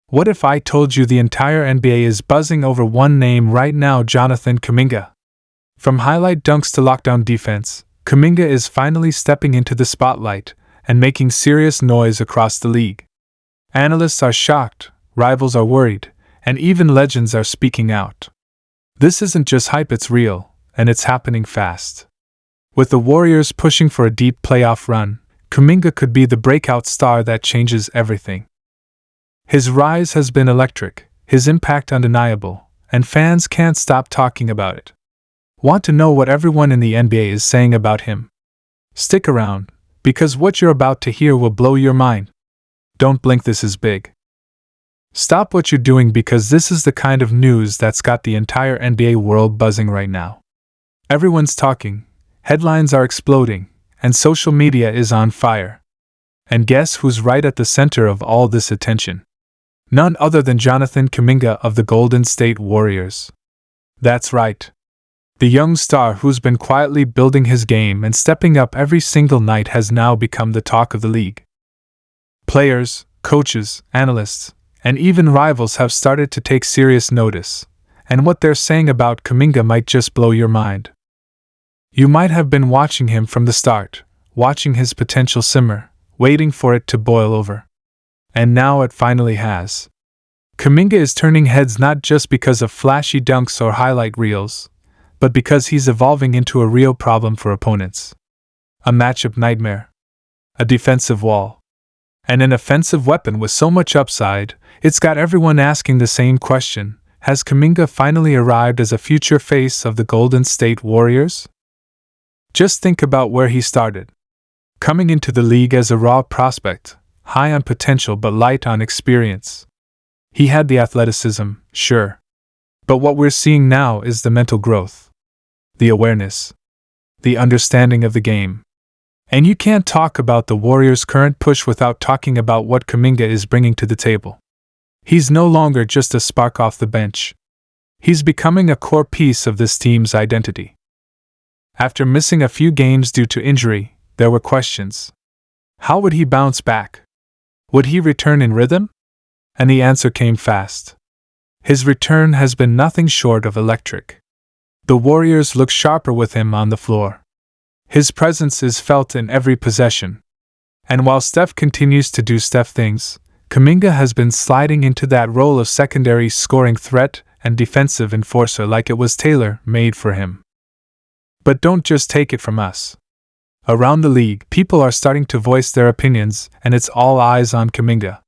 What if I told you the entire NBA is buzzing over one name right now, Jonathan Kuminga? From highlight dunks to lockdown defense, Kuminga is finally stepping into the spotlight and making serious noise across the league. Analysts are shocked, rivals are worried, and even legends are speaking out. This isn't just hype, it's real, and it's happening fast. With the Warriors pushing for a deep playoff run, Kuminga could be the breakout star that changes everything. His rise has been electric, his impact undeniable, and fans can't stop talking about it. Want to know what everyone in the NBA is saying about him? Stick around, because what you're about to hear will blow your mind. Don't blink, this is big. Stop what you're doing, because this is the kind of news that's got the entire NBA world buzzing right now. Everyone's talking, headlines are exploding, and social media is on fire. And guess who's right at the center of all this attention? None other than Jonathan Kuminga of the Golden State Warriors. That's right. The young star who's been quietly building his game and stepping up every single night has now become the talk of the league. Players, coaches, analysts, and even rivals have started to take serious notice, and what they're saying about Kuminga might just blow your mind. You might have been watching him from the start, watching his potential simmer, waiting for it to boil over. And now it finally has. Kuminga is turning heads not just because of flashy dunks or highlight reels, but because he's evolving into a real problem for opponents. A matchup nightmare. A defensive wall. And an offensive weapon with so much upside, it's got everyone asking the same question: has Kuminga finally arrived as a future face of the Golden State Warriors? Just think about where he started. Coming into the league as a raw prospect, high on potential but light on experience. He had the athleticism, sure. But what we're seeing now is the mental growth. The awareness. The understanding of the game. And you can't talk about the Warriors' current push without talking about what Kuminga is bringing to the table. He's no longer just a spark off the bench. He's becoming a core piece of this team's identity. After missing a few games due to injury, there were questions. How would he bounce back? Would he return in rhythm? And the answer came fast. His return has been nothing short of electric. The Warriors look sharper with him on the floor. His presence is felt in every possession. And while Steph continues to do Steph things, Kuminga has been sliding into that role of secondary scoring threat and defensive enforcer like it was tailor-made for him. But don't just take it from us. Around the league, people are starting to voice their opinions, and it's all eyes on Kuminga.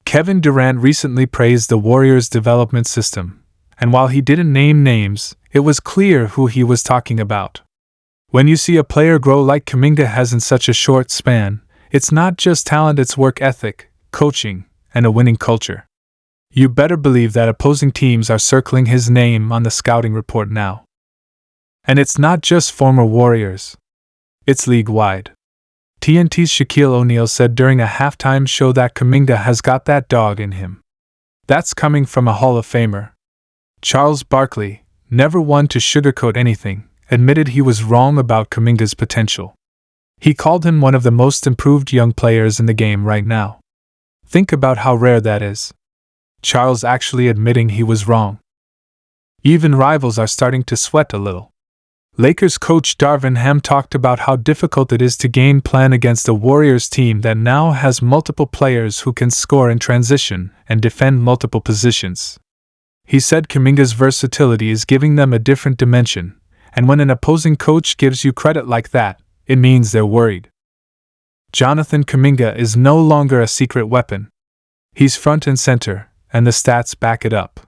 Kevin Durant recently praised the Warriors' development system, and while he didn't name names, it was clear who he was talking about. When you see a player grow like Kuminga has in such a short span, it's not just talent, it's work ethic, coaching, and a winning culture. You better believe that opposing teams are circling his name on the scouting report now. And it's not just former Warriors. It's league-wide. TNT's Shaquille O'Neal said during a halftime show that Kuminga has got that dog in him. That's coming from a Hall of Famer. Charles Barkley, never one to sugarcoat anything, admitted he was wrong about Kuminga's potential. He called him one of the most improved young players in the game right now. Think about how rare that is. Charles actually admitting he was wrong. Even rivals are starting to sweat a little. Lakers coach Darvin Ham talked about how difficult it is to game plan against a Warriors team that now has multiple players who can score in transition and defend multiple positions. He said Kuminga's versatility is giving them a different dimension, and when an opposing coach gives you credit like that, it means they're worried. Jonathan Kuminga is no longer a secret weapon. He's front and center, and the stats back it up.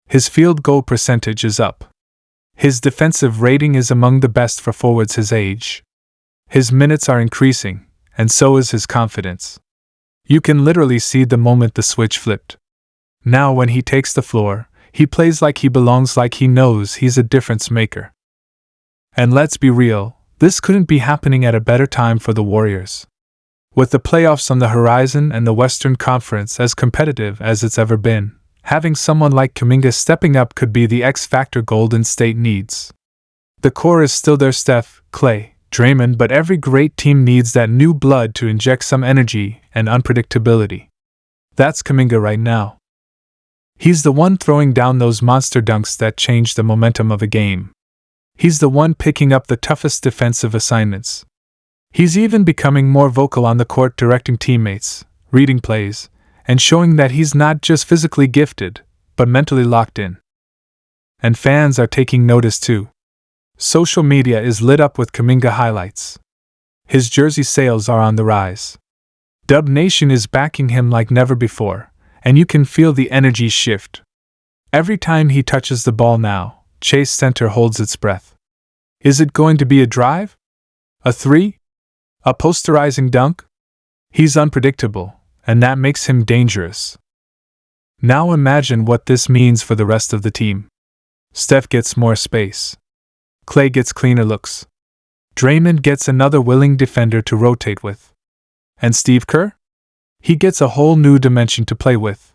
His field goal percentage is up. His defensive rating is among the best for forwards his age. His minutes are increasing, and so is his confidence. You can literally see the moment the switch flipped. Now when he takes the floor, he plays like he belongs, like he knows he's a difference maker. And let's be real, this couldn't be happening at a better time for the Warriors. With the playoffs on the horizon and the Western Conference as competitive as it's ever been, having someone like Kuminga stepping up could be the X-factor Golden State needs. The core is still there: Steph, Klay, Draymond, but every great team needs that new blood to inject some energy and unpredictability. That's Kuminga right now. He's the one throwing down those monster dunks that change the momentum of a game. He's the one picking up the toughest defensive assignments. He's even becoming more vocal on the court, directing teammates, reading plays, and showing that he's not just physically gifted, but mentally locked in. And fans are taking notice too. Social media is lit up with Kuminga highlights. His jersey sales are on the rise. Dub Nation is backing him like never before, and you can feel the energy shift. Every time he touches the ball now, Chase Center holds its breath. Is it going to be a drive? A three? A posterizing dunk? He's unpredictable, and that makes him dangerous. Now imagine what this means for the rest of the team. Steph gets more space. Klay gets cleaner looks. Draymond gets another willing defender to rotate with. And Steve Kerr? He gets a whole new dimension to play with.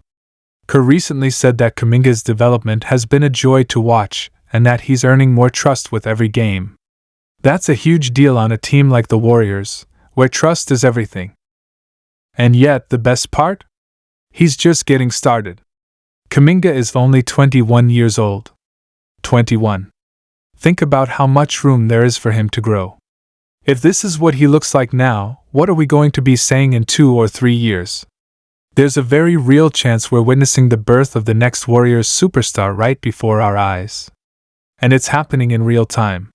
Kerr recently said that Kuminga'S development has been a joy to watch and that he's earning more trust with every game. That's a huge deal on a team like the Warriors, where trust is everything. And yet, the best part? He's just getting started. Kuminga is only 21 years old. 21. Think about how much room there is for him to grow. If this is what he looks like now, what are we going to be saying in 2 or 3 years? There's a very real chance we're witnessing the birth of the next Warriors superstar right before our eyes. And it's happening in real time.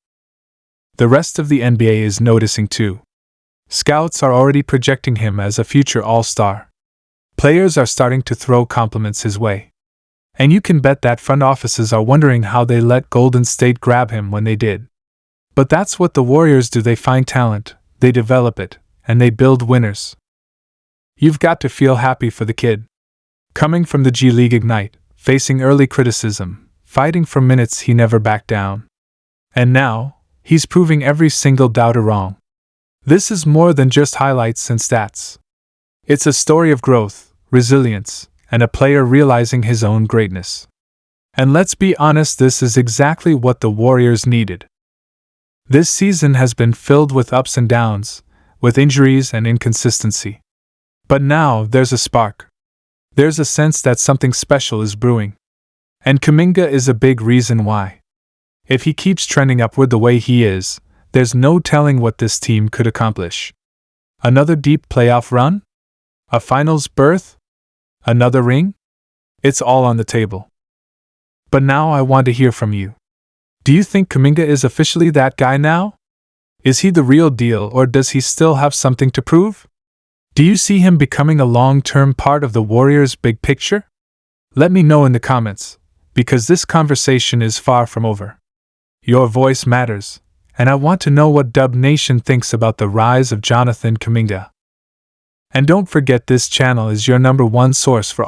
The rest of the NBA is noticing too. Scouts are already projecting him as a future all-star. Players are starting to throw compliments his way. And you can bet that front offices are wondering how they let Golden State grab him when they did. But that's what the Warriors do. They find talent, they develop it, and they build winners. You've got to feel happy for the kid. Coming from the G League Ignite, facing early criticism, fighting for minutes, he never backed down. And now, he's proving every single doubter wrong. This is more than just highlights and stats. It's a story of growth, resilience, and a player realizing his own greatness. And let's be honest, this is exactly what the Warriors needed. This season has been filled with ups and downs, with injuries and inconsistency. But now there's a spark. There's a sense that something special is brewing. And Kuminga is a big reason why. If he keeps trending upward the way he is, there's no telling what this team could accomplish. Another deep playoff run? A finals berth? Another ring? It's all on the table. But now I want to hear from you. Do you think Kuminga is officially that guy now? Is he the real deal, or does he still have something to prove? Do you see him becoming a long-term part of the Warriors' big picture? Let me know in the comments, because this conversation is far from over. Your voice matters, and I want to know what Dub Nation thinks about the rise of Jonathan Kuminga. And don't forget, this channel is your #1 source for